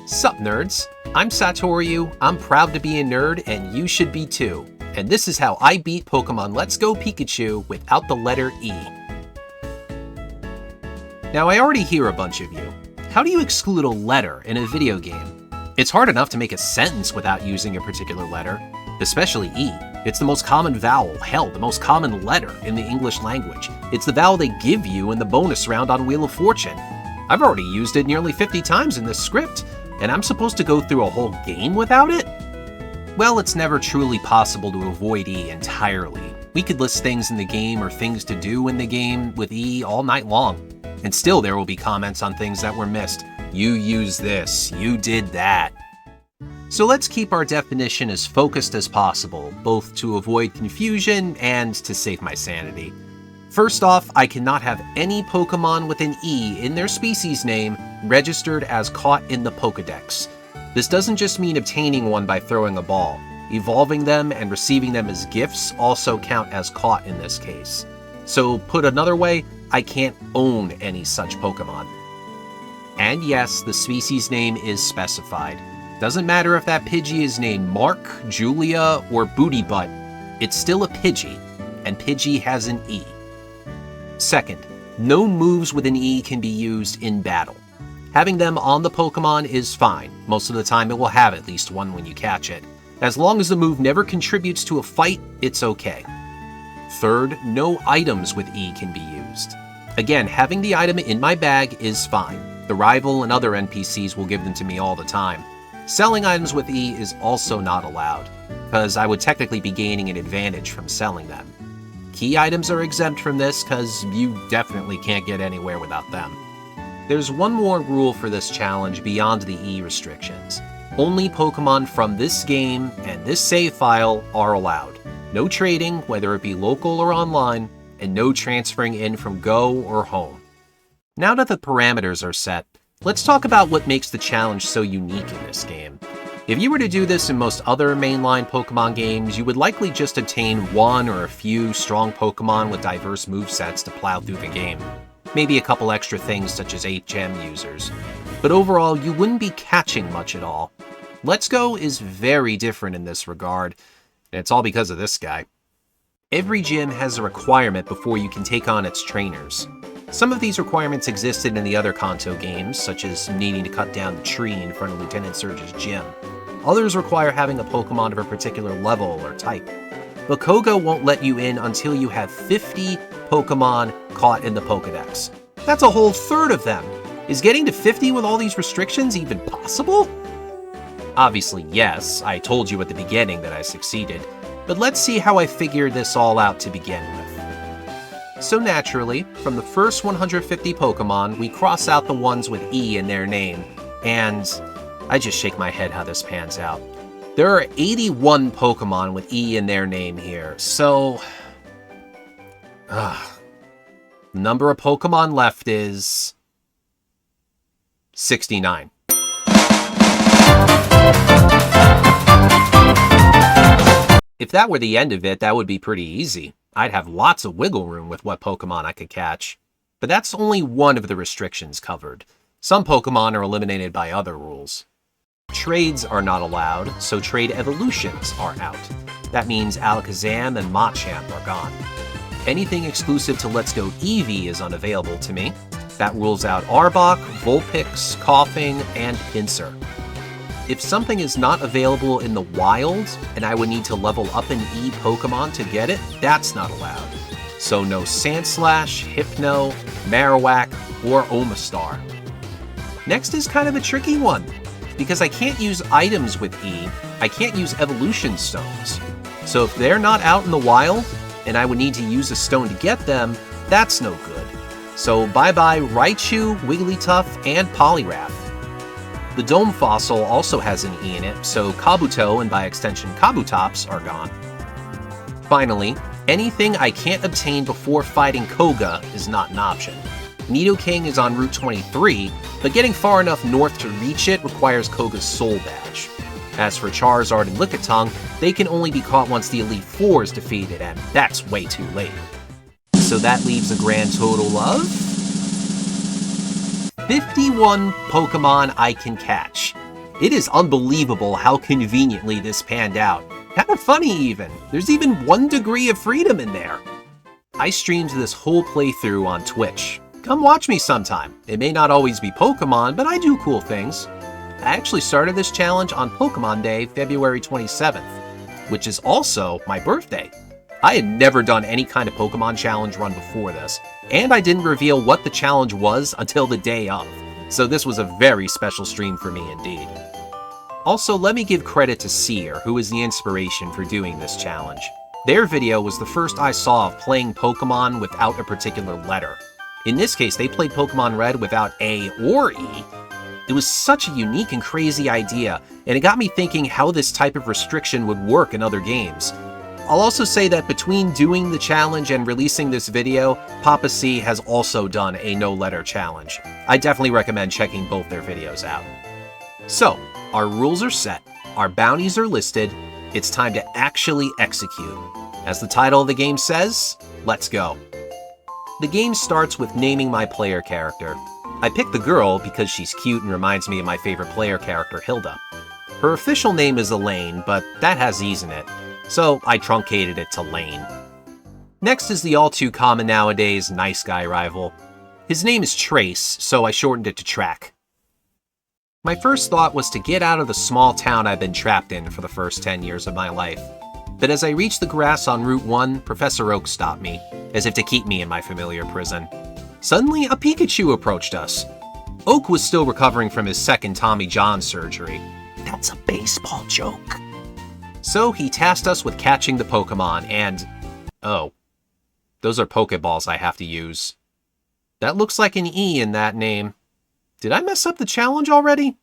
Sup nerds, I'm Satoru, I'm proud to be a nerd and you should be too. And this is how I beat Pokemon Let's Go Pikachu without the letter E. Now I already hear a bunch of you. How do you exclude a letter in a video game? It's hard enough to make a sentence without using a particular letter, especially E. It's the most common vowel, hell, the most common letter in the English language. It's the vowel they give you in the bonus round on Wheel of Fortune. I've already used it nearly 50 times in this script, and I'm supposed to go through a whole game without it? Well, it's never truly possible to avoid E entirely. We could list things in the game or things to do in the game with E all night long, and still there will be comments on things that were missed. You used this, you did that. So let's keep our definition as focused as possible, both to avoid confusion and to save my sanity. First off, I cannot have any Pokemon with an E in their species name registered as caught in the Pokedex. This doesn't just mean obtaining one by throwing a ball. Evolving them and receiving them as gifts also count as caught in this case. So put another way, I can't own any such Pokemon. And yes, the species name is specified. Doesn't matter if that Pidgey is named Mark, Julia, or Booty Butt, it's still a Pidgey, and Pidgey has an E. Second, no moves with an E can be used in battle. Having them on the Pokemon is fine. Most of the time it will have at least one when you catch it. As long as the move never contributes to a fight, it's okay. Third, no items with E can be used. Again, having the item in my bag is fine. The rival and other NPCs will give them to me all the time. Selling items with E is also not allowed, because I would technically be gaining an advantage from selling them. Key items are exempt from this because you definitely can't get anywhere without them. There's one more rule for this challenge beyond the E restrictions. Only Pokemon from this game and this save file are allowed. No trading, whether it be local or online, and no transferring in from Go or Home. Now that the parameters are set, let's talk about what makes the challenge so unique in this game. If you were to do this in most other mainline Pokemon games, you would likely just obtain one or a few strong Pokemon with diverse movesets to plow through the game. Maybe a couple extra things such as HM users. But overall, you wouldn't be catching much at all. Let's Go is very different in this regard, and it's all because of this guy. Every gym has a requirement before you can take on its trainers. Some of these requirements existed in the other Kanto games, such as needing to cut down the tree in front of Lieutenant Surge's gym. Others require having a Pokemon of a particular level or type. But Koga won't let you in until you have 50 Pokemon caught in the Pokedex. That's a whole third of them! Is getting to 50 with all these restrictions even possible? Obviously, yes, I told you at the beginning that I succeeded, but let's see how I figured this all out to begin with. So naturally, from the first 150 Pokemon, we cross out the ones with E in their name, and I just shake my head how this pans out. There are 81 Pokemon with E in their name here, so the number of Pokemon left is 69. If that were the end of it, that would be pretty easy. I'd have lots of wiggle room with what Pokemon I could catch. But that's only one of the restrictions covered. Some Pokemon are eliminated by other rules. Trades are not allowed, so trade evolutions are out. That means Alakazam and Machamp are gone. Anything exclusive to Let's Go Eevee is unavailable to me. That rules out Arbok, Vulpix, Coughing, and Pinsir. If something is not available in the wild, and I would need to level up an E Pokemon to get it, that's not allowed. So no Sandslash, Hypno, Marowak, or Omastar. Next is kind of a tricky one. Because I can't use items with E, I can't use evolution stones. So if they're not out in the wild, and I would need to use a stone to get them, that's no good. So bye-bye Raichu, Wigglytuff, and Poliwrath. The Dome Fossil also has an E in it, so Kabuto, and by extension Kabutops, are gone. Finally, anything I can't obtain before fighting Koga is not an option. Nidoking is on Route 23, but getting far enough north to reach it requires Koga's Soul Badge. As for Charizard and Lickitung, they can only be caught once the Elite Four is defeated, and that's way too late. So that leaves a grand total of 51 Pokemon I can catch. It is unbelievable how conveniently this panned out. Kind of funny even. There's even 1 degree of freedom in there. I streamed this whole playthrough on Twitch. Come watch me sometime. It may not always be Pokemon, but I do cool things. I actually started this challenge on Pokemon Day, February 27th, which is also my birthday. I had never done any kind of Pokemon challenge run before this, and I didn't reveal what the challenge was until the day of, so this was a very special stream for me indeed. Also, let me give credit to Seer, who was the inspiration for doing this challenge. Their video was the first I saw of playing Pokemon without a particular letter. In this case, they played Pokemon Red without A or E. It was such a unique and crazy idea, and it got me thinking how this type of restriction would work in other games. I'll also say that between doing the challenge and releasing this video, Papa C has also done a no-letter challenge. I definitely recommend checking both their videos out. So, our rules are set, our bounties are listed, it's time to actually execute. As the title of the game says, let's go. The game starts with naming my player character. I picked the girl because she's cute and reminds me of my favorite player character, Hilda. Her official name is Elaine, but that has E's in it, so I truncated it to Lane. Next is the all-too-common nowadays nice guy rival. His name is Trace, so I shortened it to Track. My first thought was to get out of the small town I've been trapped in for the first 10 years of my life. But as I reached the grass on Route 1, Professor Oak stopped me, as if to keep me in my familiar prison. Suddenly, a Pikachu approached us. Oak was still recovering from his second Tommy John surgery. That's a baseball joke. So he tasked us with catching the Pokemon and... oh. Those are Pokeballs I have to use. That looks like an E in that name. Did I mess up the challenge already?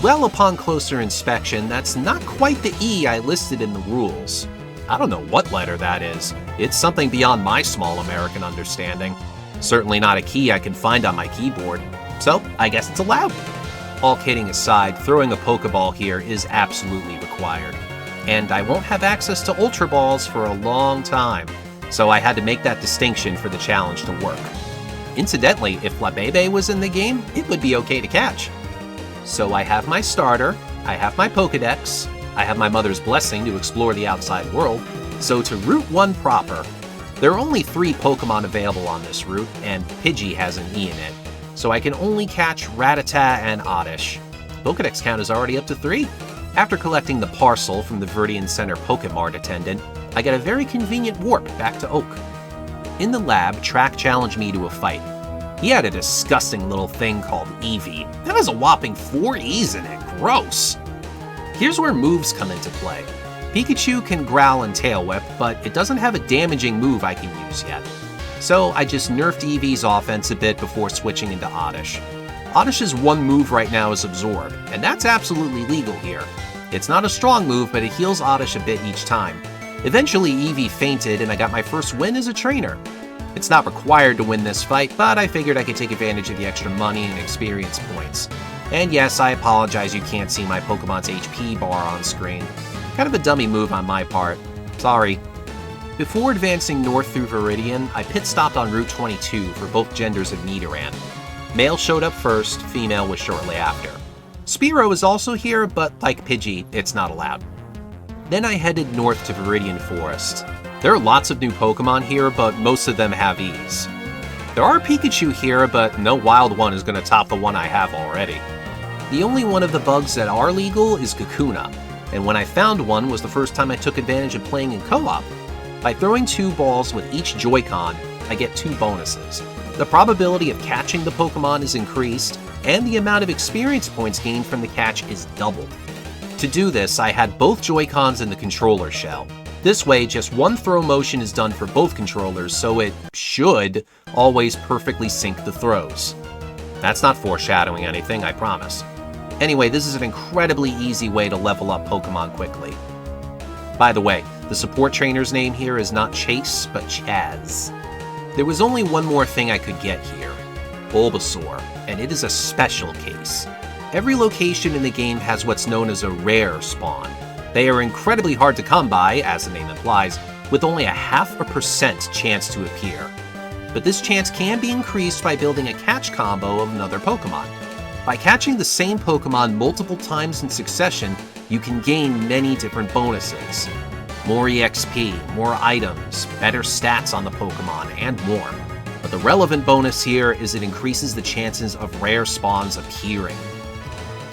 Well, upon closer inspection, that's not quite the E I listed in the rules. I don't know what letter that is. It's something beyond my small American understanding. Certainly not a key I can find on my keyboard. So, I guess it's allowed. All kidding aside, throwing a Pokeball here is absolutely required. And I won't have access to Ultra Balls for a long time, so I had to make that distinction for the challenge to work. Incidentally, if Flabébé was in the game, it would be okay to catch. So I have my starter, I have my Pokedex, I have my mother's blessing to explore the outside world, so to Route 1 proper. There are only 3 Pokemon available on this route, and Pidgey has an E in it, so I can only catch Rattata and Oddish. Pokedex count is already up to 3. After collecting the parcel from the Viridian Center Pokemart attendant, I get a very convenient warp back to Oak. In the lab, Track challenged me to a fight. He had a disgusting little thing called Eevee. That has a whopping 4 E's in it. Gross! Here's where moves come into play. Pikachu can growl and tail whip, but it doesn't have a damaging move I can use yet. So I just nerfed Eevee's offense a bit before switching into Oddish. Oddish's one move right now is Absorb, and that's absolutely legal here. It's not a strong move, but it heals Oddish a bit each time. Eventually Eevee fainted and I got my first win as a trainer. It's not required to win this fight, but I figured I could take advantage of the extra money and experience points. And yes, I apologize you can't see my Pokemon's HP bar on screen. Kind of a dummy move on my part. Sorry. Before advancing north through Viridian, I pit stopped on Route 22 for both genders of Nidoran. Male showed up first, female was shortly after. Spearow is also here, but like Pidgey, it's not allowed. Then I headed north to Viridian Forest. There are lots of new Pokemon here, but most of them have E's. There are Pikachu here, but no wild one is going to top the one I have already. The only one of the bugs that are legal is Kakuna, and when I found one was the first time I took advantage of playing in co-op. By throwing 2 balls with each Joy-Con, I get 2 bonuses. The probability of catching the Pokemon is increased, and the amount of experience points gained from the catch is doubled. To do this, I had both Joy-Cons in the controller shell. This way, just one throw motion is done for both controllers, so it should always perfectly sync the throws. That's not foreshadowing anything, I promise. Anyway, this is an incredibly easy way to level up Pokemon quickly. By the way, the support trainer's name here is not Chase, but Chaz. There was only one more thing I could get here, Bulbasaur, and it is a special case. Every location in the game has what's known as a rare spawn. They are incredibly hard to come by, as the name implies, with only a 0.5% chance to appear. But this chance can be increased by building a catch combo of another Pokemon. By catching the same Pokemon multiple times in succession, you can gain many different bonuses. More EXP, more items, better stats on the Pokemon, and more. But the relevant bonus here is it increases the chances of rare spawns appearing.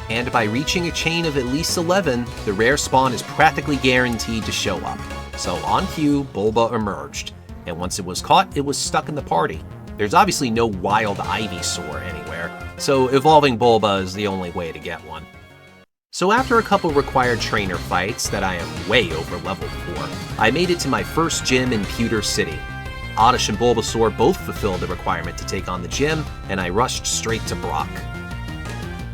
And by reaching a chain of at least 11, the rare spawn is practically guaranteed to show up. So on cue, Bulba emerged, and once it was caught, it was stuck in the party. There's obviously no wild Ivysaur anywhere, so evolving Bulba is the only way to get one. So after a couple required trainer fights that I am way over leveled for, I made it to my first gym in Pewter City. Oddish and Bulbasaur both fulfilled the requirement to take on the gym, and I rushed straight to Brock.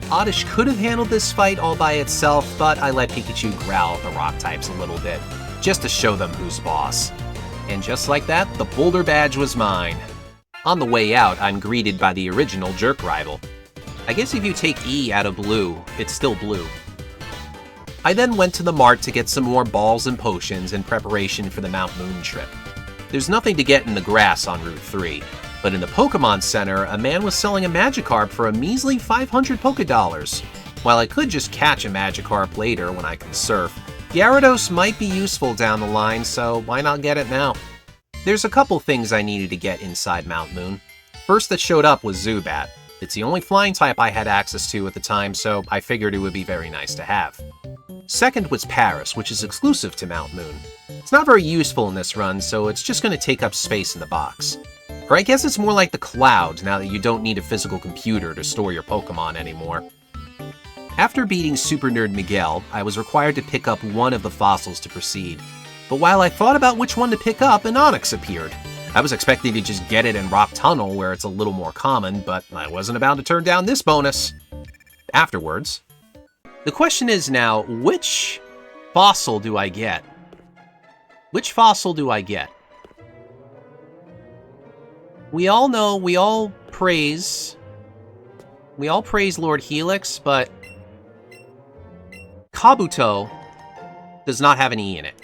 Oddish could have handled this fight all by itself, but I let Pikachu growl at the rock types a little bit, just to show them who's boss. And just like that, the Boulder Badge was mine. On the way out, I'm greeted by the original Jerk rival. I guess if you take E out of blue, it's still blue. I then went to the mart to get some more balls and potions in preparation for the Mount Moon trip. There's nothing to get in the grass on Route 3, but in the Pokemon Center, a man was selling a Magikarp for a measly 500 Pokédollars. While I could just catch a Magikarp later when I can surf, Gyarados might be useful down the line, so why not get it now? There's a couple things I needed to get inside Mount Moon. First that showed up was Zubat. It's the only flying type I had access to at the time, so I figured it would be very nice to have. Second was Paris, which is exclusive to Mount Moon. It's not very useful in this run, so it's just going to take up space in the box. Or I guess it's more like the Cloud, now that you don't need a physical computer to store your Pokemon anymore. After beating Super Nerd Miguel, I was required to pick up one of the fossils to proceed. But while I thought about which one to pick up, an Onix appeared. I was expecting to just get it in Rock Tunnel, where it's a little more common, but I wasn't about to turn down this bonus. Afterwards, the question is now, which fossil do I get? Which fossil do I get? We all praise Lord Helix, but Kabuto does not have an E in it.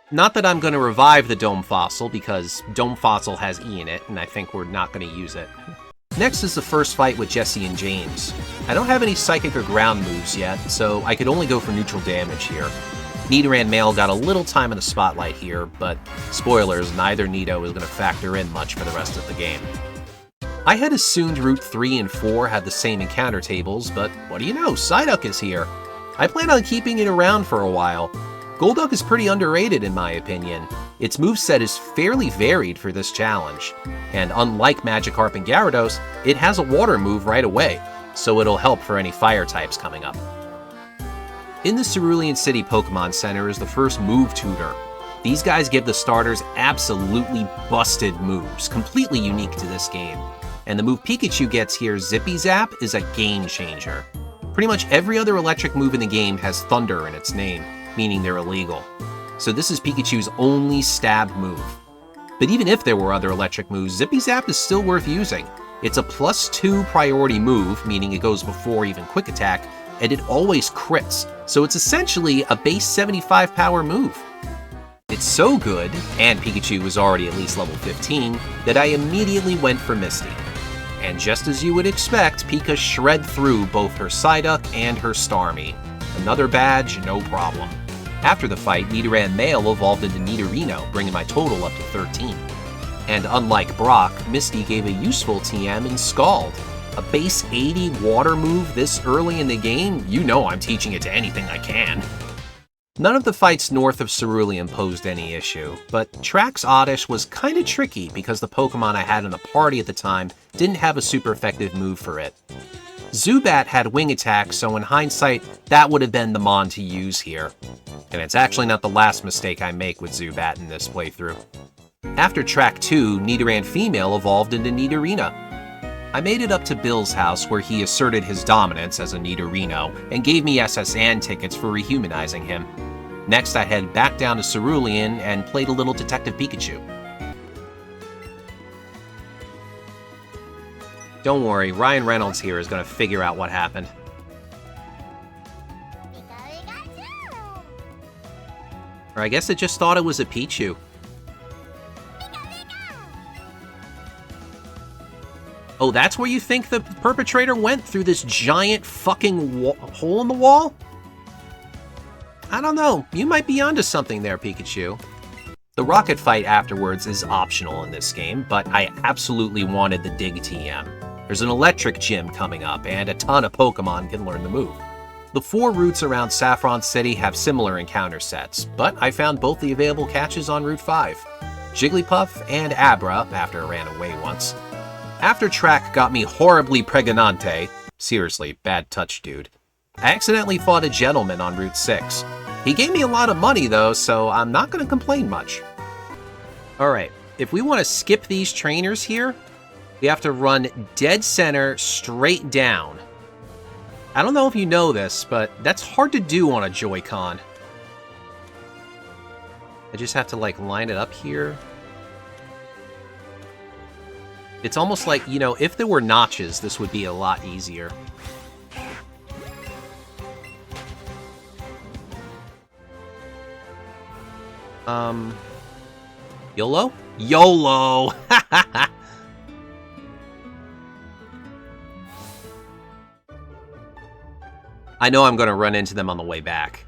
Not that I'm going to revive the Dome Fossil, because Dome Fossil has E in it, and I think we're not going to use it. Next is the first fight with Jesse and James. I don't have any Psychic or Ground moves yet, so I could only go for neutral damage here. Nidoran Male got a little time in the spotlight here, but spoilers, neither Nido is going to factor in much for the rest of the game. I had assumed Route 3 and 4 had the same encounter tables, but what do you know, Psyduck is here. I plan on keeping it around for a while. Golduck is pretty underrated in my opinion. Its moveset is fairly varied for this challenge, and unlike Magikarp and Gyarados, it has a water move right away, so it'll help for any fire types coming up. In the Cerulean City Pokemon Center is the first Move Tutor. These guys give the starters absolutely busted moves, completely unique to this game. And the move Pikachu gets here, Zippy Zap, is a game changer. Pretty much every other electric move in the game has Thunder in its name, meaning they're illegal. So this is Pikachu's only stab move. But even if there were other electric moves, Zippy Zap is still worth using. It's a +2 priority move, meaning it goes before even Quick Attack, and it always crits, so it's essentially a base 75 power move. It's so good, and Pikachu was already at least level 15, that I immediately went for Misty. And just as you would expect, Pika shred through both her Psyduck and her Starmie. Another badge, no problem. After the fight, Nidoran Male evolved into Nidorino, bringing my total up to 13. And unlike Brock, Misty gave a useful TM in Scald. A base 80 water move this early in the game? You know I'm teaching it to anything I can. None of the fights north of Cerulean posed any issue, but Trax Oddish was kinda tricky because the Pokemon I had in the party at the time didn't have a super effective move for it. Zubat had Wing Attack, so in hindsight, that would have been the Mon to use here. And it's actually not the last mistake I make with Zubat in this playthrough. After Track 2, Nidoran Female evolved into Nidorina. I made it up to Bill's house where he asserted his dominance as a Nidorino and gave me SSN tickets for rehumanizing him. Next, I headed back down to Cerulean and played a little Detective Pikachu. Don't worry, Ryan Reynolds here is going to figure out what happened. Or I guess it just thought it was a Pichu. Oh, Oh, that's where you think the perpetrator went? Through this giant fucking hole in the wall? I don't know. You might be onto something there, Pikachu. The rocket fight afterwards is optional in this game, but I absolutely wanted the Dig TM. There's an electric gym coming up, and a ton of Pokemon can learn the move. The 4 routes around Saffron City have similar encounter sets, but I found both the available catches on Route 5. Jigglypuff and Abra, after it ran away once. After Track got me horribly pregnante, seriously, bad touch dude, I accidentally fought a gentleman on Route 6. He gave me a lot of money though, so I'm not going to complain much. Alright, if we want to skip these trainers here, we have to run dead center straight down. I don't know if you know this, but that's hard to do on a Joy-Con. I just have to like line it up here. It's almost like, you know, if there were notches, this would be a lot easier. YOLO? YOLO! I know I'm going to run into them on the way back.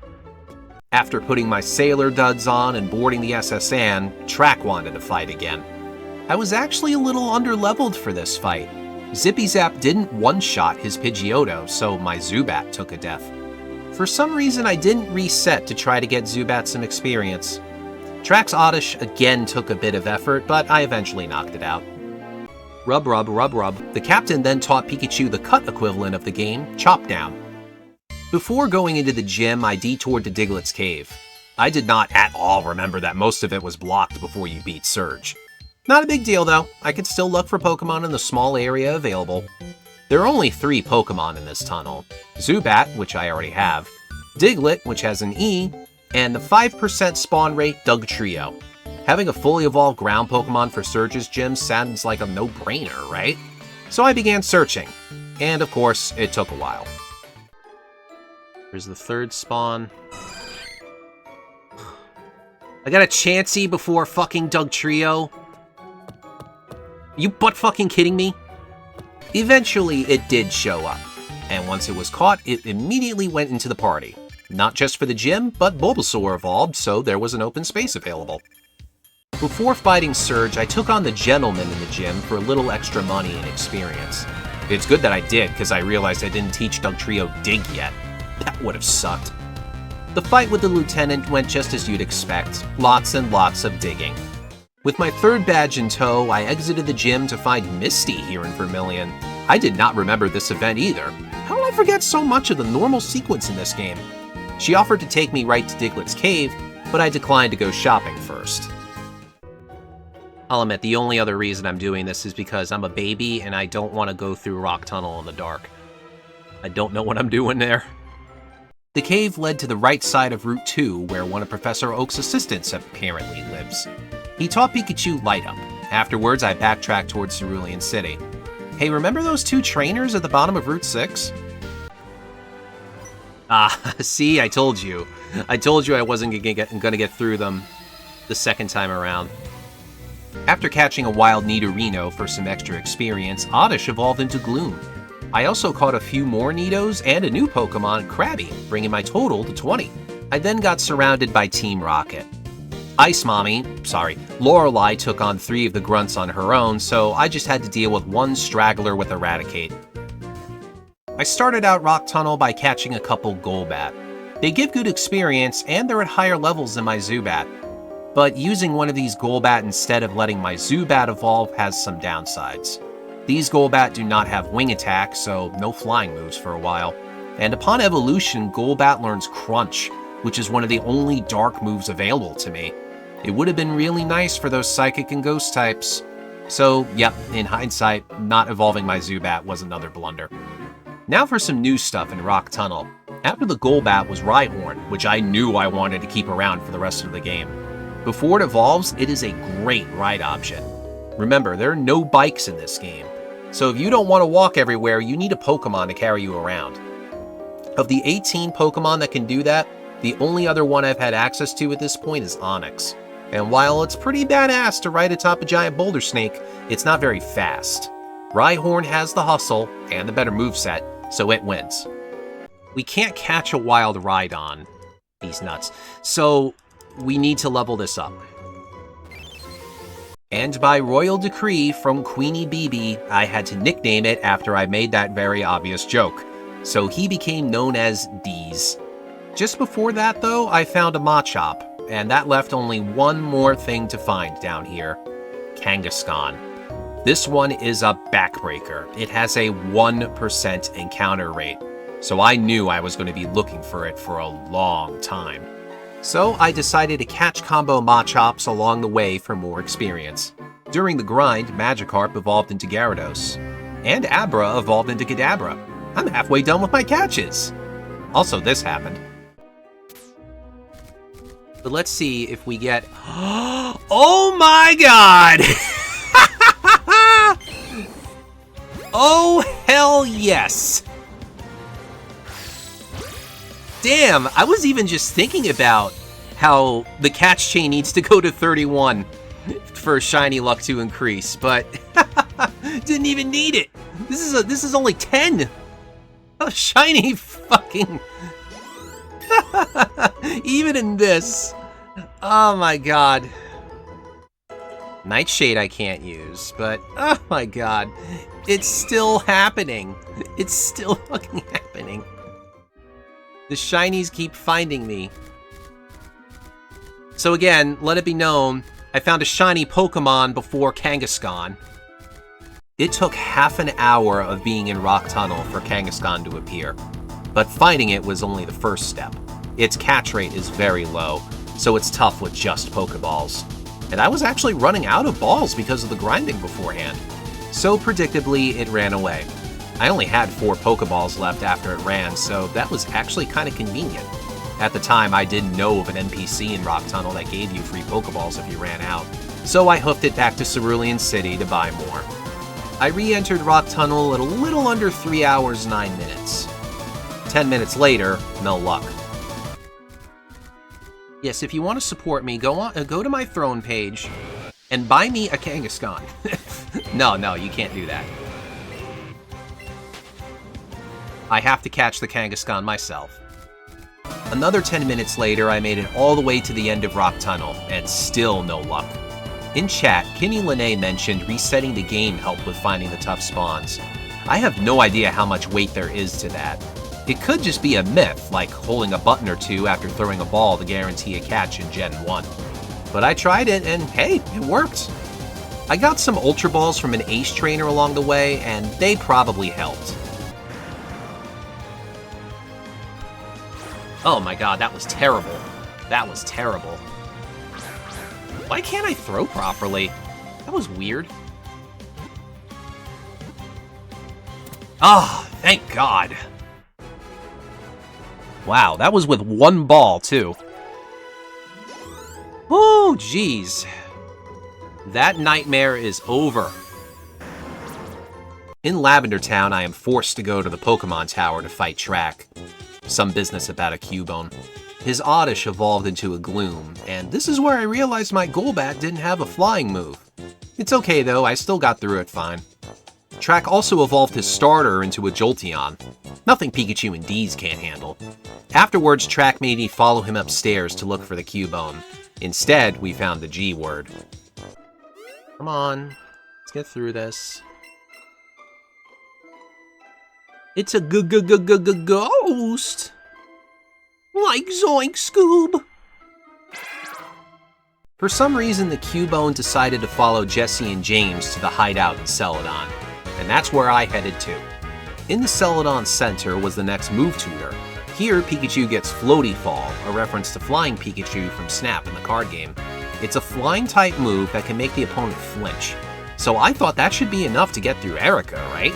After putting my sailor duds on and boarding the SS Anne, Track wanted to fight again. I was actually a little underleveled for this fight. Zippy Zap didn't one-shot his Pidgeotto, so my Zubat took a death. For some reason, I didn't reset to try to get Zubat some experience. Track's Oddish again took a bit of effort, but I eventually knocked it out. Rub, rub, rub, rub. The captain then taught Pikachu the cut equivalent of the game, Chop Down. Before going into the gym, I detoured to Diglett's cave. I did not at all remember that most of it was blocked before you beat Surge. Not a big deal though, I could still look for Pokemon in the small area available. There are only 3 Pokemon in this tunnel. Zubat, which I already have, Diglett, which has an E, and the 5% spawn rate Dugtrio. Having a fully evolved ground Pokemon for Surge's gym sounds like a no-brainer, right? So I began searching, and of course, it took a while. Here's the 3rd spawn. I got a Chansey before fucking Dugtrio. You butt fucking kidding me? Eventually, it did show up, and once it was caught, it immediately went into the party. Not just for the gym, but Bulbasaur evolved, so there was an open space available. Before fighting Surge, I took on the gentleman in the gym for a little extra money and experience. It's good that I did, because I realized I didn't teach Dugtrio Dig yet. That would have sucked. The fight with the lieutenant went just as you'd expect, lots and lots of digging. With my 3rd badge in tow, I exited the gym to find Misty here in Vermilion. I did not remember this event either. How did I forget so much of the normal sequence in this game? She offered to take me right to Diglett's cave, but I declined to go shopping first. I'll admit, the only other reason I'm doing this is because I'm a baby and I don't want to go through Rock Tunnel in the dark. I don't know what I'm doing there. The cave led to the right side of Route 2, where one of Professor Oak's assistants apparently lives. He taught Pikachu Light Up. Afterwards, I backtracked towards Cerulean City. Hey, remember those 2 trainers at the bottom of Route 6? Ah, see, I told you. I told you I wasn't gonna get through them the second time around. After catching a wild Nidorino for some extra experience, Oddish evolved into Gloom. I also caught a few more Nidos and a new Pokemon, Krabby, bringing my total to 20. I then got surrounded by Team Rocket. Lorelei took on 3 of the grunts on her own, so I just had to deal with one straggler with Eradicate. I started out Rock Tunnel by catching a couple Golbat. They give good experience, and they're at higher levels than my Zubat. But using one of these Golbat instead of letting my Zubat evolve has some downsides. These Golbat do not have wing attack, so no flying moves for a while. And upon evolution, Golbat learns Crunch, which is one of the only dark moves available to me. It would have been really nice for those Psychic and Ghost types. So, yep, in hindsight, not evolving my Zubat was another blunder. Now for some new stuff in Rock Tunnel. After the Golbat was Rhyhorn, which I knew I wanted to keep around for the rest of the game. Before it evolves, it is a great ride option. Remember, there are no bikes in this game, so if you don't want to walk everywhere, you need a Pokemon to carry you around. Of the 18 Pokemon that can do that, the only other one I've had access to at this point is Onix. And while it's pretty badass to ride atop a giant boulder snake, it's not very fast. Rhyhorn has the hustle and the better moveset, so it wins. We can't catch a wild Rhydon, these nuts, so we need to level this up. And by royal decree from Queenie BB, I had to nickname it after I made that very obvious joke. So he became known as Deez. Just before that, though, I found a Machop, and that left only one more thing to find down here. Kangaskhan. This one is a backbreaker. It has a 1% encounter rate, so I knew I was going to be looking for it for a long time. So I decided to catch combo Machops along the way for more experience. During the grind, Magikarp evolved into Gyarados, and Abra evolved into Kadabra. I'm halfway done with my catches! Also, this happened. But let's see if we get... Oh my god! Oh, hell yes! Damn, I was even just thinking about how the catch chain needs to go to 31 for shiny luck to increase, but didn't even need it. This is only 10. Oh, shiny fucking even in this. Oh my god. Nightshade I can't use, but oh my god. It's still happening. It's still fucking happening. The shinies keep finding me. So again, let it be known, I found a shiny Pokemon before Kangaskhan. It took half an hour of being in Rock Tunnel for Kangaskhan to appear, but finding it was only the first step. Its catch rate is very low, so it's tough with just Pokeballs. And I was actually running out of balls because of the grinding beforehand. So predictably, it ran away. I only had 4 Pokeballs left after it ran, so that was actually kind of convenient. At the time, I didn't know of an NPC in Rock Tunnel that gave you free Pokeballs if you ran out, so I hoofed it back to Cerulean City to buy more. I re-entered Rock Tunnel at a little under 3 hours 9 minutes. 10 minutes later, no luck. Yes, if you want to support me, go to my Throne page and buy me a Kangaskhan. No, you can't do that. I have to catch the Kangaskhan myself. Another 10 minutes later, I made it all the way to the end of Rock Tunnel, and still no luck. In chat, Kimmy Lene mentioned resetting the game helped with finding the tough spawns. I have no idea how much weight there is to that. It could just be a myth, like holding a button or two after throwing a ball to guarantee a catch in Gen 1. But I tried it, and hey, it worked. I got some Ultra Balls from an Ace trainer along the way, and they probably helped. Oh my god, that was terrible. That was terrible. Why can't I throw properly? That was weird. Ah, oh, thank god. Wow, that was with 1 ball, too. Oh, jeez. That nightmare is over. In Lavender Town, I am forced to go to the Pokemon Tower to fight Track. Some business about a Cubone. His Oddish evolved into a Gloom, and this is where I realized my Golbat didn't have a flying move. It's okay though, I still got through it fine. Track also evolved his starter into a Jolteon. Nothing Pikachu and Deez can't handle. Afterwards, Track made me follow him upstairs to look for the Cubone. Instead, we found the G word. Come on, let's get through this. It's a ghost! Like Zoink Scoob! For some reason, the Cubone decided to follow Jesse and James to the hideout in Celadon, and that's where I headed to. In the Celadon Center was the next move tutor. Here, Pikachu gets Floaty Fall, a reference to Flying Pikachu from Snap in the card game. It's a flying-type move that can make the opponent flinch, so I thought that should be enough to get through Erica, right?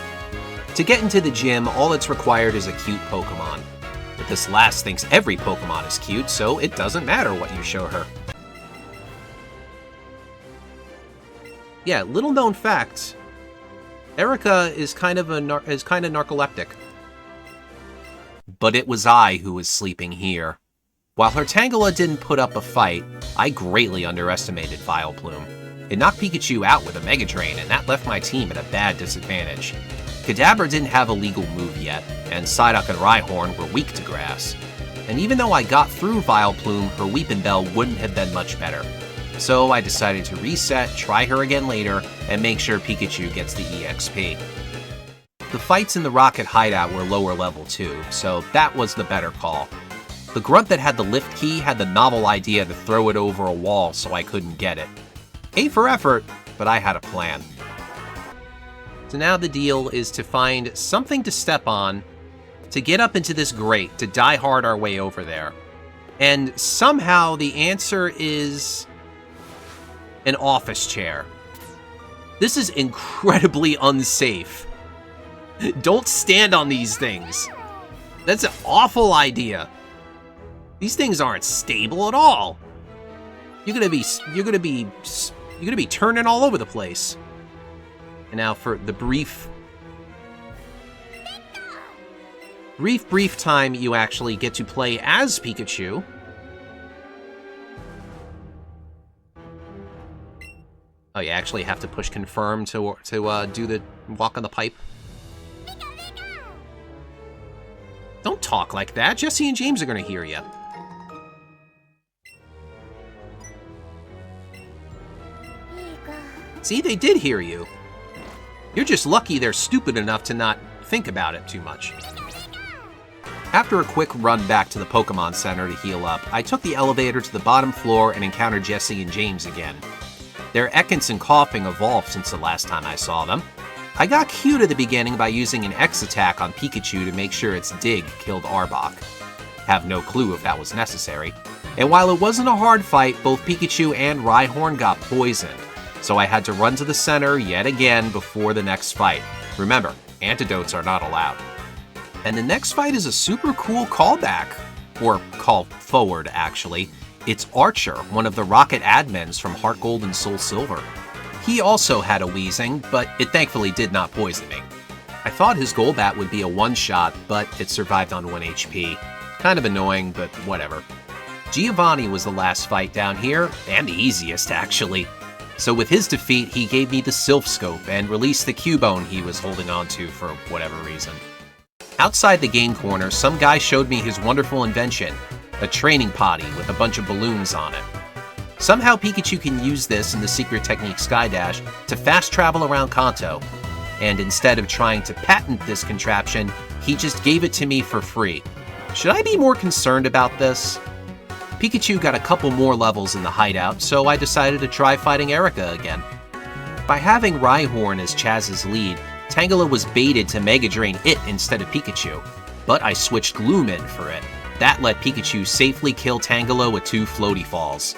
To get into the gym, all that's required is a cute Pokemon. But this last thinks every Pokemon is cute, so it doesn't matter what you show her. Yeah, little known fact, Erica is kind of narcoleptic. But it was I who was sleeping here. While her Tangela didn't put up a fight, I greatly underestimated Vileplume. It knocked Pikachu out with a Mega Drain, and that left my team at a bad disadvantage. Kadabra didn't have a legal move yet, and Psyduck and Rhyhorn were weak to grass. And even though I got through Vileplume, her Weepin' Bell wouldn't have been much better. So I decided to reset, try her again later, and make sure Pikachu gets the EXP. The fights in the Rocket Hideout were lower level too, so that was the better call. The grunt that had the lift key had the novel idea to throw it over a wall so I couldn't get it. A for effort, but I had a plan. So now the deal is to find something to step on, to get up into this grate, to die hard our way over there. And somehow the answer is an office chair. This is incredibly unsafe. Don't stand on these things. That's an awful idea. These things aren't stable at all. You're gonna be turning all over the place. And now for the brief time you actually get to play as Pikachu. Oh, you actually have to push confirm to do the walk on the pipe. Don't talk like that. Jesse and James are gonna hear you. See, they did hear you. You're just lucky they're stupid enough to not think about it too much. After a quick run back to the Pokemon Center to heal up, I took the elevator to the bottom floor and encountered Jesse and James again. Their Ekans and Coughing evolved since the last time I saw them. I got cute at the beginning by using an X attack on Pikachu to make sure its Dig killed Arbok. Have no clue if that was necessary. And while it wasn't a hard fight, both Pikachu and Rhyhorn got poisoned. So I had to run to the center yet again before the next fight. Remember, antidotes are not allowed. And the next fight is a super cool callback. Or call forward, actually. It's Archer, one of the Rocket admins from Heart Gold and Soul Silver. He also had a Weezing, but it thankfully did not poison me. I thought his Golbat would be a one-shot, but it survived on 1 HP. Kind of annoying, but whatever. Giovanni was the last fight down here, and the easiest, actually. So with his defeat, he gave me the Sylph Scope and released the Cubone he was holding on to for whatever reason. Outside the game corner, some guy showed me his wonderful invention, a training potty with a bunch of balloons on it. Somehow Pikachu can use this in the secret technique Skydash to fast travel around Kanto, and instead of trying to patent this contraption, he just gave it to me for free. Should I be more concerned about this? Pikachu got a couple more levels in the hideout, so I decided to try fighting Erica again. By having Rhyhorn as Chaz's lead, Tangela was baited to Mega Drain it instead of Pikachu, but I switched Lumen for it. That let Pikachu safely kill Tangela with 2 floaty falls.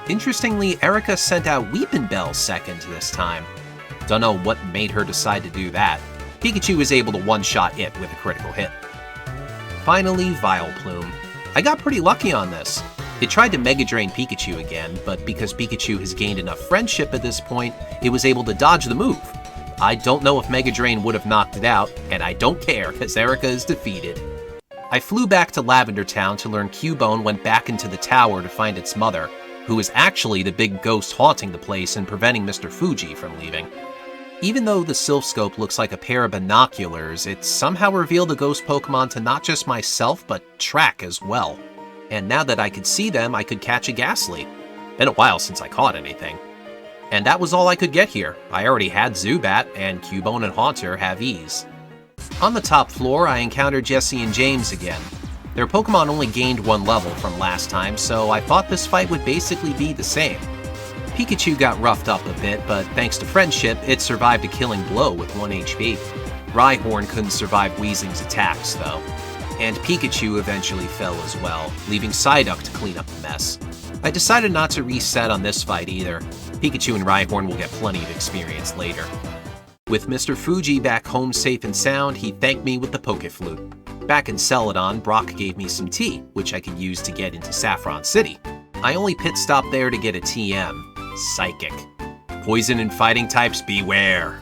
Interestingly, Erica sent out Weepin' Bell second this time. Don't know what made her decide to do that. Pikachu was able to one-shot it with a critical hit. Finally, Vileplume. I got pretty lucky on this. It tried to Mega Drain Pikachu again, but because Pikachu has gained enough friendship at this point, it was able to dodge the move. I don't know if Mega Drain would have knocked it out, and I don't care, because Erica is defeated. I flew back to Lavender Town to learn Cubone went back into the tower to find its mother, who is actually the big ghost haunting the place and preventing Mr. Fuji from leaving. Even though the Sylph Scope looks like a pair of binoculars, it somehow revealed the ghost Pokemon to not just myself, but Track as well. And now that I could see them, I could catch a Ghastly. Been a while since I caught anything. And that was all I could get here. I already had Zubat, and Cubone and Haunter have ease. On the top floor, I encountered Jesse and James again. Their Pokemon only gained 1 level from last time, so I thought this fight would basically be the same. Pikachu got roughed up a bit, but thanks to friendship, it survived a killing blow with 1 HP. Rhyhorn couldn't survive Weezing's attacks, though. And Pikachu eventually fell as well, leaving Psyduck to clean up the mess. I decided not to reset on this fight either. Pikachu and Rhyhorn will get plenty of experience later. With Mr. Fuji back home safe and sound, he thanked me with the Pokeflute. Back in Celadon, Brock gave me some tea, which I could use to get into Saffron City. I only pit stopped there to get a TM. Psychic. Poison and fighting types, beware.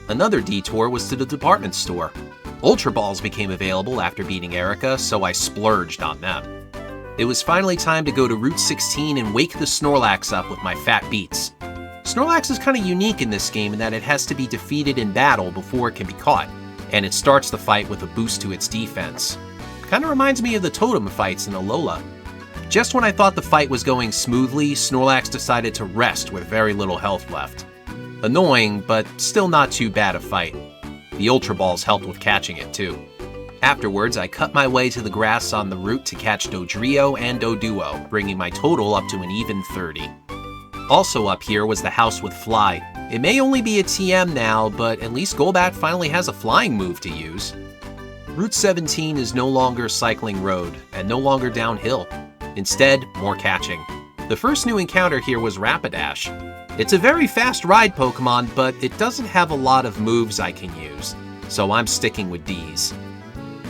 Another detour was to the department store. Ultra Balls became available after beating Erica, so I splurged on them. It was finally time to go to Route 16 and wake the Snorlax up with my fat beats. Snorlax is kind of unique in this game in that it has to be defeated in battle before it can be caught, and it starts the fight with a boost to its defense. Kinda reminds me of the Totem fights in Alola. Just when I thought the fight was going smoothly, Snorlax decided to rest with very little health left. Annoying, but still not too bad a fight. The Ultra Balls helped with catching it too. Afterwards, I cut my way to the grass on the route to catch Dodrio and Doduo, bringing my total up to an even 30. Also up here was the house with Fly. It may only be a TM now, but at least Golbat finally has a flying move to use. Route 17 is no longer a cycling road, and no longer downhill. Instead, more catching. The first new encounter here was Rapidash. It's a very fast ride Pokemon, but it doesn't have a lot of moves I can use, so I'm sticking with D's.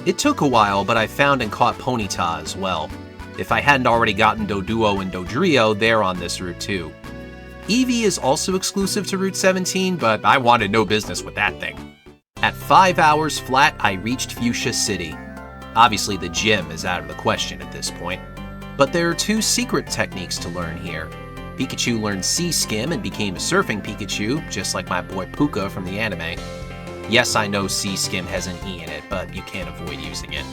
It took a while, but I found and caught Ponyta as well. If I hadn't already gotten Doduo and Dodrio, they're on this route too. Eevee is also exclusive to Route 17, but I wanted no business with that thing. At 5 hours flat, I reached Fuchsia City. Obviously the gym is out of the question at this point, but there are 2 secret techniques to learn here. Pikachu learned Sea Skim and became a surfing Pikachu, just like my boy Puka from the anime. Yes, I know Sea Skim has an E in it, but you can't avoid using it.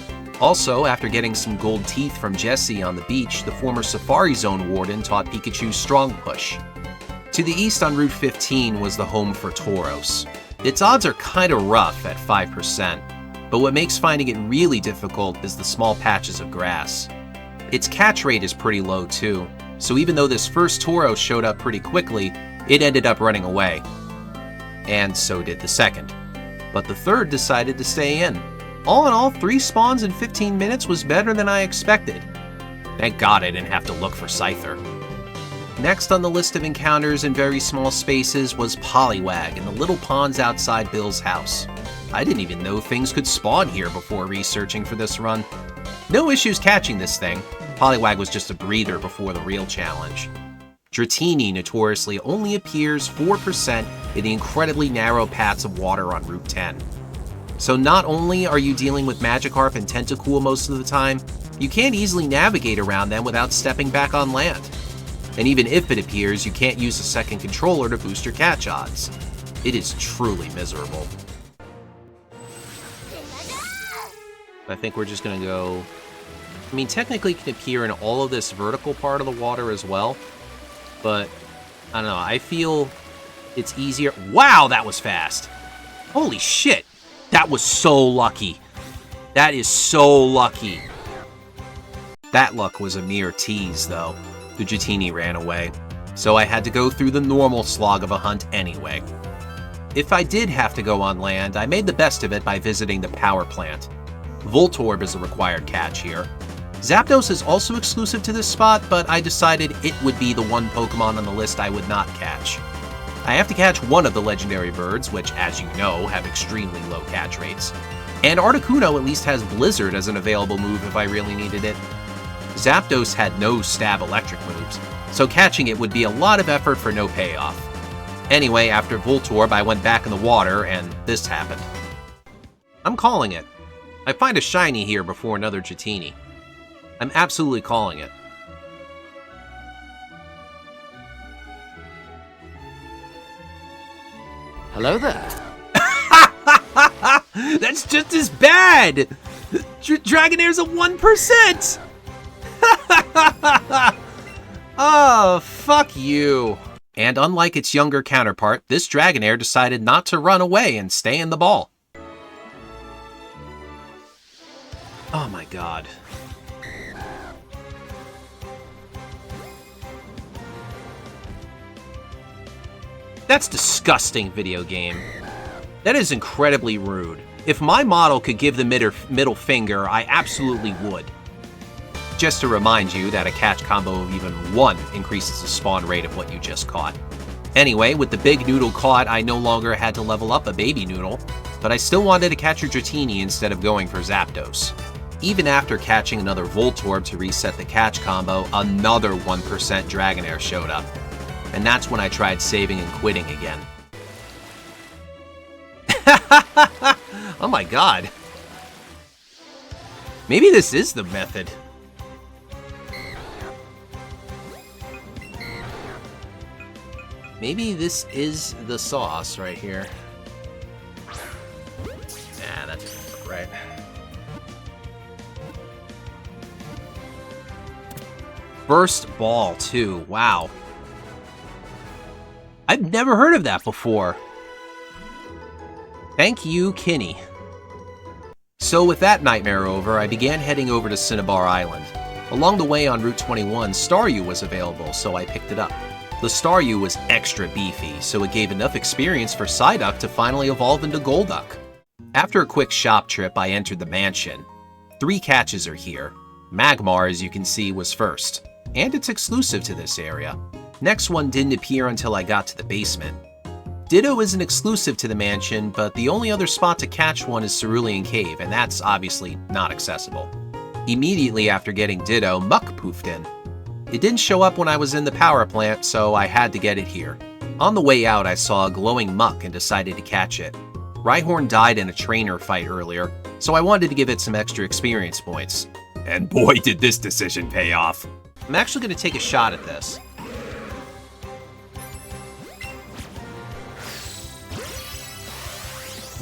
Also, after getting some gold teeth from Jessie on the beach, the former Safari Zone warden taught Pikachu Strong Push. To the east on Route 15 was the home for Tauros. Its odds are kinda rough at 5%, but what makes finding it really difficult is the small patches of grass. Its catch rate is pretty low too, so even though this first Tauros showed up pretty quickly, it ended up running away. And so did the second. But the third decided to stay in. All in all, 3 spawns in 15 minutes was better than I expected. Thank God I didn't have to look for Scyther. Next on the list of encounters in very small spaces was Poliwag in the little ponds outside Bill's house. I didn't even know things could spawn here before researching for this run. No issues catching this thing. Poliwag was just a breather before the real challenge. Dratini notoriously only appears 4% in the incredibly narrow paths of water on Route 10. So not only are you dealing with Magikarp and Tentacool most of the time, you can't easily navigate around them without stepping back on land. And even if it appears, you can't use a second controller to boost your catch odds. It is truly miserable. I think we're just gonna go... I mean, technically it can appear in all of this vertical part of the water as well, but I don't know, I feel it's easier. Wow, that was fast. Holy shit. That was so lucky. That is so lucky. That luck was a mere tease, though. The Dratini ran away, so I had to go through the normal slog of a hunt anyway. If I did have to go on land, I made the best of it by visiting the power plant. Voltorb is a required catch here. Zapdos is also exclusive to this spot, but I decided it would be the one Pokemon on the list I would not catch. I have to catch one of the legendary birds, which, as you know, have extremely low catch rates. And Articuno at least has Blizzard as an available move if I really needed it. Zapdos had no stab electric moves, so catching it would be a lot of effort for no payoff. Anyway, after Voltorb, I went back in the water, and this happened. I'm calling it. I find a shiny here before another Dratini. I'm absolutely calling it. Hello there. That's just as bad! Dragonair's a 1%! Oh, fuck you. And unlike its younger counterpart, this Dragonair decided not to run away and stay in the ball. Oh my god. That's disgusting, video game. That is incredibly rude. If my model could give the middle finger, I absolutely would. Just to remind you that a catch combo of even 1 increases the spawn rate of what you just caught. Anyway, with the big noodle caught, I no longer had to level up a baby noodle, but I still wanted to catch a Dratini instead of going for Zapdos. Even after catching another Voltorb to reset the catch combo, another 1% Dragonair showed up. And that's when I tried saving and quitting again. Oh my god. Maybe this is the method. Maybe this is the sauce right here. Nah, that doesn't look right. Burst ball, too. Wow. I've never heard of that before. Thank you, Kinney. So with that nightmare over, I began heading over to Cinnabar Island. Along the way on Route 21, Staryu was available, so I picked it up. The Staryu was extra beefy, so it gave enough experience for Psyduck to finally evolve into Golduck. After a quick shop trip, I entered the mansion. 3 catches are here. Magmar, as you can see, was first, and it's exclusive to this area. Next one didn't appear until I got to the basement. Ditto isn't exclusive to the mansion, but the only other spot to catch one is Cerulean Cave, and that's obviously not accessible. Immediately after getting Ditto, Muck poofed in. It didn't show up when I was in the power plant, so I had to get it here. On the way out, I saw a glowing Muck and decided to catch it. Rhyhorn died in a trainer fight earlier, so I wanted to give it some extra experience points. And boy, did this decision pay off. I'm actually going to take a shot at this.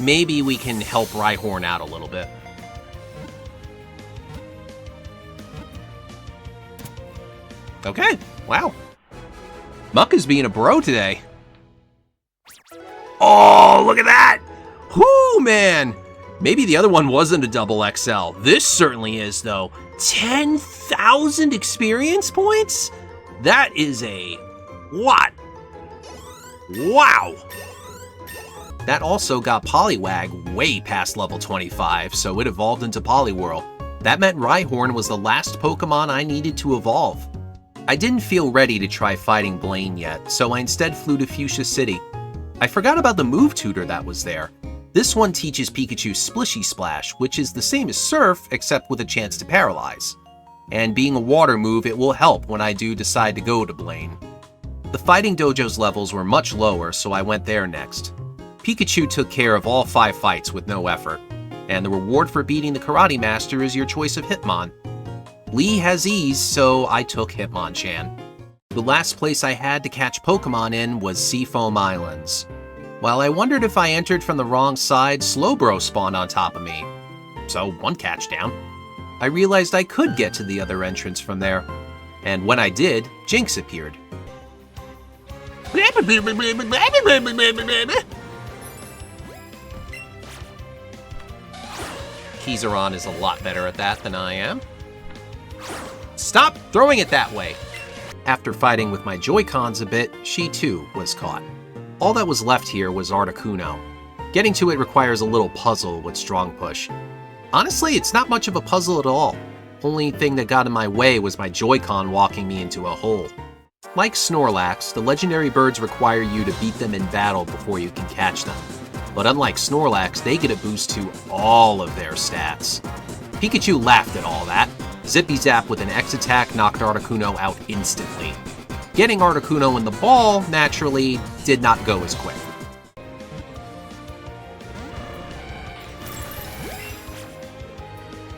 Maybe we can help Rhyhorn out a little bit. Okay, wow. Muck is being a bro today. Oh, look at that! Whoo, man! Maybe the other one wasn't a double XL. This certainly is, though. 10,000 experience points? That is a lot. Wow! That also got Poliwag way past level 25, so it evolved into Poliwhirl. That meant Rhyhorn was the last Pokemon I needed to evolve. I didn't feel ready to try fighting Blaine yet, so I instead flew to Fuchsia City. I forgot about the move tutor that was there. This one teaches Pikachu Splishy Splash, which is the same as Surf, except with a chance to paralyze. And being a water move, it will help when I do decide to go to Blaine. The Fighting Dojo's levels were much lower, so I went there next. Pikachu took care of all 5 fights with no effort, and the reward for beating the Karate Master is your choice of Hitmon. Lee has ease, so I took Hitmonchan. The last place I had to catch Pokemon in was Seafoam Islands. While I wondered if I entered from the wrong side, Slowbro spawned on top of me. So, 1 catch down. I realized I could get to the other entrance from there. And when I did, Jinx appeared. Kizaron is a lot better at that than I am. Stop throwing it that way! After fighting with my Joy-Cons a bit, she too was caught. All that was left here was Articuno. Getting to it requires a little puzzle with Strong Push. Honestly, it's not much of a puzzle at all. Only thing that got in my way was my Joy-Con walking me into a hole. Like Snorlax, the legendary birds require you to beat them in battle before you can catch them. But unlike Snorlax, they get a boost to all of their stats. Pikachu laughed at all that. Zippy Zap with an X attack knocked Articuno out instantly. Getting Articuno in the ball, naturally, did not go as quick.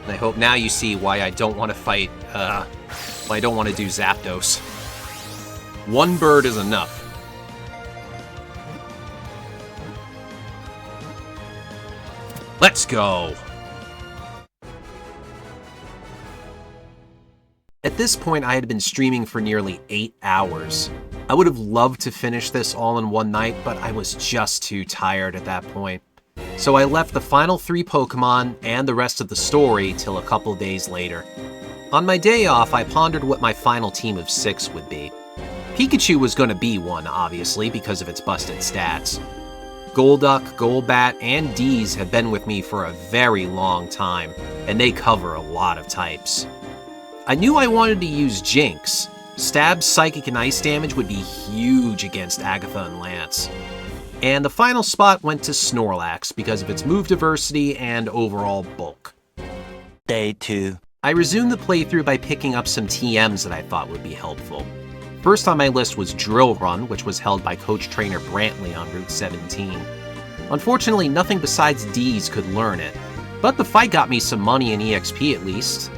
I hope now you see why I don't want to fight, why I don't want to do Zapdos. 1 bird is enough. Let's go! At this point, I had been streaming for nearly 8 hours. I would have loved to finish this all in one night, but I was just too tired at that point. So I left the final 3 Pokemon and the rest of the story till a couple days later. On my day off, I pondered what my final team of 6 would be. Pikachu was going to be one, obviously, because of its busted stats. Golduck, Golbat, and Deez have been with me for a very long time, and they cover a lot of types. I knew I wanted to use Jinx. Stab, Psychic, and Ice damage would be huge against Agatha and Lance. And the final spot went to Snorlax because of its move diversity and overall bulk. Day 2. I resumed the playthrough by picking up some TMs that I thought would be helpful. First on my list was Drill Run, which was held by Coach Trainer Brantley on Route 17. Unfortunately, nothing besides Deez could learn it, but the fight got me some money and EXP at least.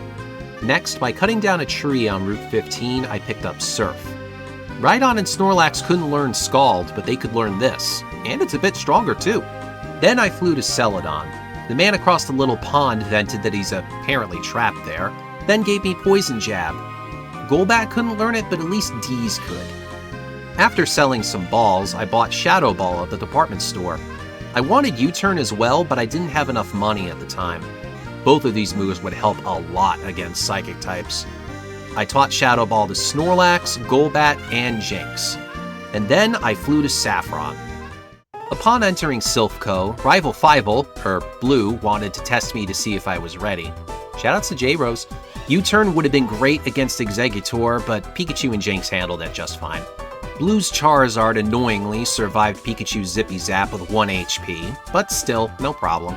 Next, by cutting down a tree on Route 15, I picked up Surf. Rhydon and Snorlax couldn't learn Scald, but they could learn this, and it's a bit stronger too. Then I flew to Celadon. The man across the little pond vented that he's apparently trapped there, then gave me Poison Jab. Golbat couldn't learn it, but at least Deez could. After selling some balls, I bought Shadow Ball at the department store. I wanted U-Turn as well, but I didn't have enough money at the time. Both of these moves would help a lot against Psychic types. I taught Shadow Ball to Snorlax, Golbat, and Jynx. And then I flew to Saffron. Upon entering Silph.Co, Rival Fivel, her Blue, wanted to test me to see if I was ready. Shoutouts to J-Rose. U-Turn would have been great against Exeggutor, but Pikachu and Jynx handled it just fine. Blue's Charizard annoyingly survived Pikachu's Zippy Zap with 1 HP, but still, no problem.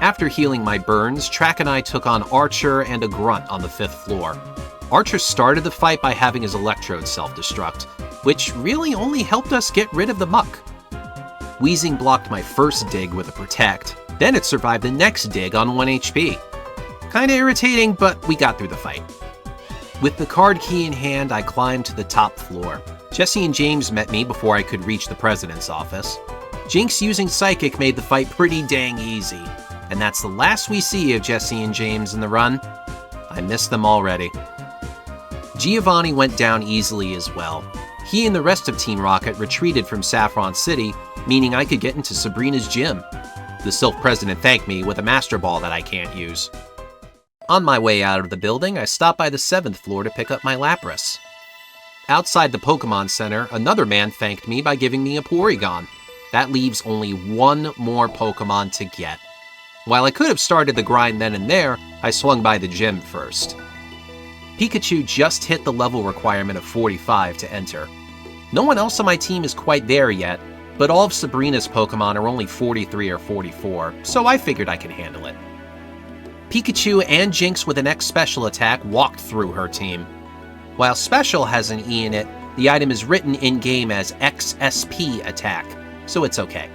After healing my burns, Track and I took on Archer and a Grunt on the 5th floor. Archer started the fight by having his Electrode self-destruct, which really only helped us get rid of the muck. Weezing blocked my first dig with a Protect, then it survived the next dig on 1 HP. Kinda irritating, but we got through the fight. With the card key in hand, I climbed to the top floor. Jesse and James met me before I could reach the president's office. Jynx using Psychic made the fight pretty dang easy, and that's the last we see of Jesse and James in the run. I miss them already. Giovanni went down easily as well. He and the rest of Team Rocket retreated from Saffron City, meaning I could get into Sabrina's gym. The Silph president thanked me with a Master Ball that I can't use. On my way out of the building, I stopped by the 7th floor to pick up my Lapras. Outside the Pokémon Center, another man thanked me by giving me a Porygon. That leaves only one more Pokémon to get. While I could have started the grind then and there, I swung by the gym first. Pikachu just hit the level requirement of 45 to enter. No one else on my team is quite there yet, but all of Sabrina's Pokémon are only 43 or 44, so I figured I could handle it. Pikachu and Jynx with an X special attack walked through her team. While special has an E in it, the item is written in-game as XSP attack, so it's okay.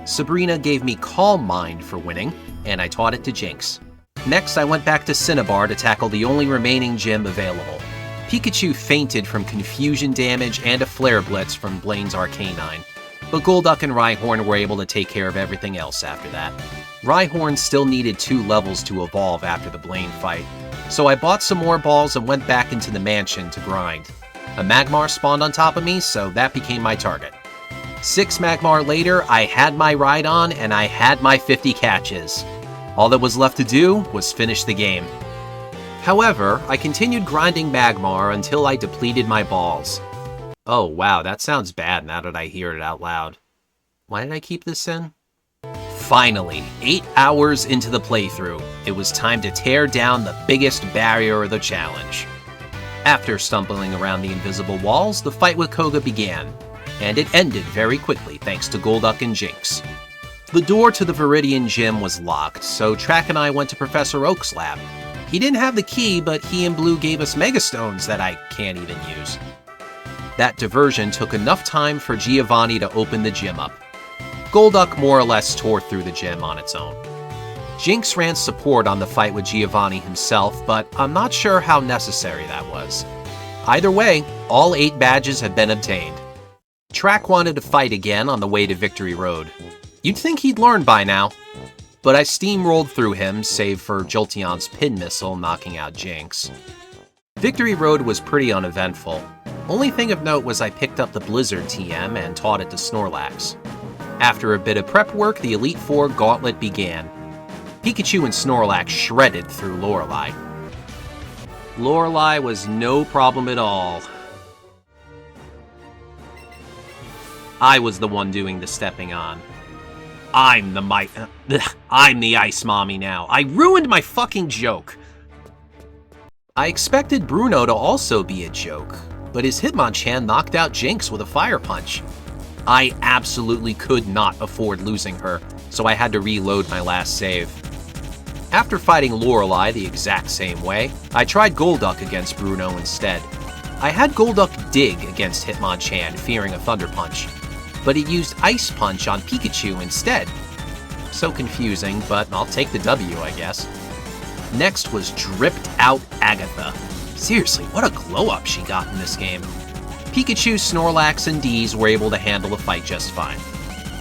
Sabrina gave me Calm Mind for winning, and I taught it to Jynx. Next, I went back to Cinnabar to tackle the only remaining gym available. Pikachu fainted from confusion damage and a Flare Blitz from Blaine's Arcanine, but Golduck and Rhyhorn were able to take care of everything else after that. Rhyhorn still needed 2 levels to evolve after the Blaine fight, so I bought some more balls and went back into the mansion to grind. A Magmar spawned on top of me, so that became my target. 6 Magmar later, I had my Rhydon and I had my 50 catches. All that was left to do was finish the game. However, I continued grinding Magmar until I depleted my balls. Oh wow, that sounds bad now that I hear it out loud. Why did I keep this in? Finally, 8 hours into the playthrough, it was time to tear down the biggest barrier of the challenge. After stumbling around the invisible walls, the fight with Koga began, and it ended very quickly thanks to Golduck and Jynx. The door to the Viridian Gym was locked, so Track and I went to Professor Oak's lab. He didn't have the key, but he and Blue gave us Megastones that I can't even use. That diversion took enough time for Giovanni to open the gym up. Golduck more or less tore through the gym on its own. Jynx ran support on the fight with Giovanni himself, but I'm not sure how necessary that was. Either way, all 8 badges have been obtained. Track wanted to fight again on the way to Victory Road. You'd think he'd learn by now, but I steamrolled through him, save for Jolteon's Pin Missile knocking out Jynx. Victory Road was pretty uneventful. Only thing of note was I picked up the Blizzard TM and taught it to Snorlax. After a bit of prep work, the Elite Four gauntlet began. Pikachu and Snorlax shredded through Lorelei. Lorelei was no problem at all. I was the one doing the stepping on. I'm the Ice Mommy now. I ruined my fucking joke. I expected Bruno to also be a joke, but his Hitmonchan knocked out Jynx with a Fire Punch. I absolutely could not afford losing her, so I had to reload my last save. After fighting Lorelei the exact same way, I tried Golduck against Bruno instead. I had Golduck dig against Hitmonchan, fearing a Thunder Punch, but it used Ice Punch on Pikachu instead. So confusing, but I'll take the W, I guess. Next was Dripped Out Agatha. Seriously, what a glow-up she got in this game. Pikachu, Snorlax, and Deez were able to handle the fight just fine.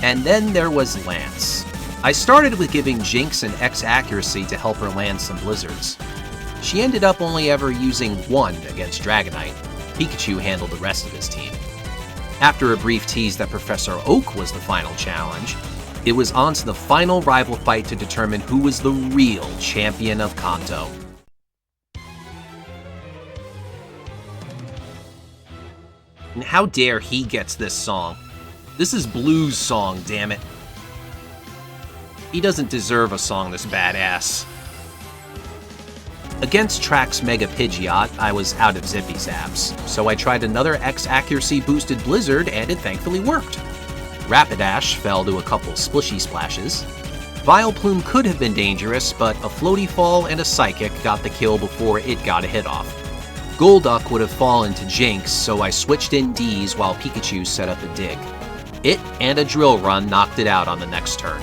And then there was Lance. I started with giving Jinx an X accuracy to help her land some blizzards. She ended up only ever using one against Dragonite. Pikachu handled the rest of his team. After a brief tease that Professor Oak was the final challenge, it was on to the final rival fight to determine who was the real champion of Kanto. And how dare he gets this song? This is Blue's song, damn it. He doesn't deserve a song this badass. Against Track's Mega Pidgeot, I was out of Zippy Zaps, so I tried another X accuracy boosted Blizzard and it thankfully worked. Rapidash fell to a couple splishy splashes. Vileplume could have been dangerous, but a Floaty Fall and a Psychic got the kill before it got a hit off. Golduck would have fallen to Jinx, so I switched in Deez while Pikachu set up a dig. It and a Drill Run knocked it out on the next turn.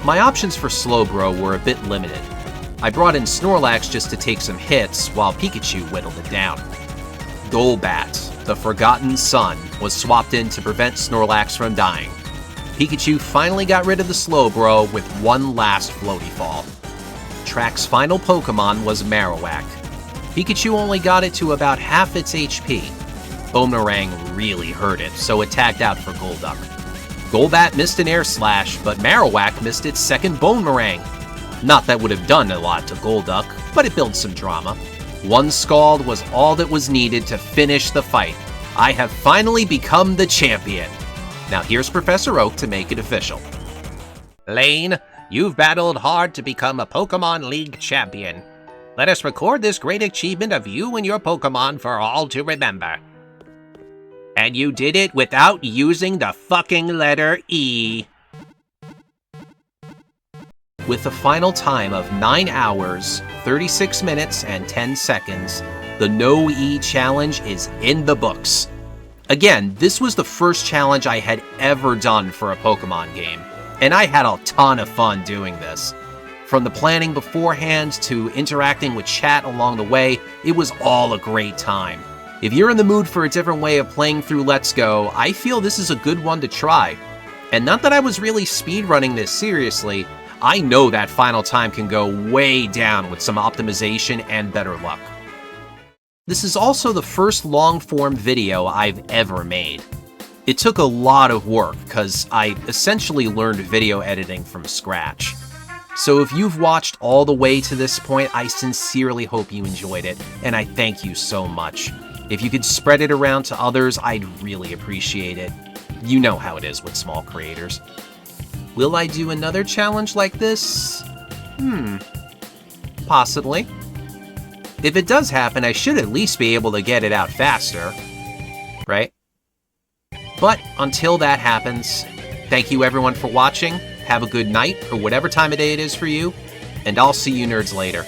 My options for Slowbro were a bit limited. I brought in Snorlax just to take some hits, while Pikachu whittled it down. Golbat, the Forgotten Son, was swapped in to prevent Snorlax from dying. Pikachu finally got rid of the Slowbro with one last Floaty Fall. Track's final Pokemon was Marowak. Pikachu only got it to about half its HP. Boomerang really hurt it, so it tagged out for Golduck. Golbat missed an Air Slash, but Marowak missed its second Boomerang. Not that would have done a lot to Golduck, but it built some drama. One Scald was all that was needed to finish the fight. I have finally become the champion. Now here's Professor Oak to make it official. Lane, you've battled hard to become a Pokemon League champion. Let us record this great achievement of you and your Pokemon for all to remember. And you did it without using the fucking letter E. With a final time of 9 hours, 36 minutes, and 10 seconds, the No E challenge is in the books. Again, this was the first challenge I had ever done for a Pokemon game, and I had a ton of fun doing this. From the planning beforehand to interacting with chat along the way, it was all a great time. If you're in the mood for a different way of playing through Let's Go, I feel this is a good one to try. And not that I was really speedrunning this seriously, I know that final time can go way down with some optimization and better luck. This is also the first long-form video I've ever made. It took a lot of work, because I essentially learned video editing from scratch. So if you've watched all the way to this point, I sincerely hope you enjoyed it, and I thank you so much. If you could spread it around to others, I'd really appreciate it. You know how it is with small creators. Will I do another challenge like this? Possibly. If it does happen, I should at least be able to get it out faster, right? But until that happens, thank you everyone for watching, have a good night, or whatever time of day it is for you, and I'll see you nerds later.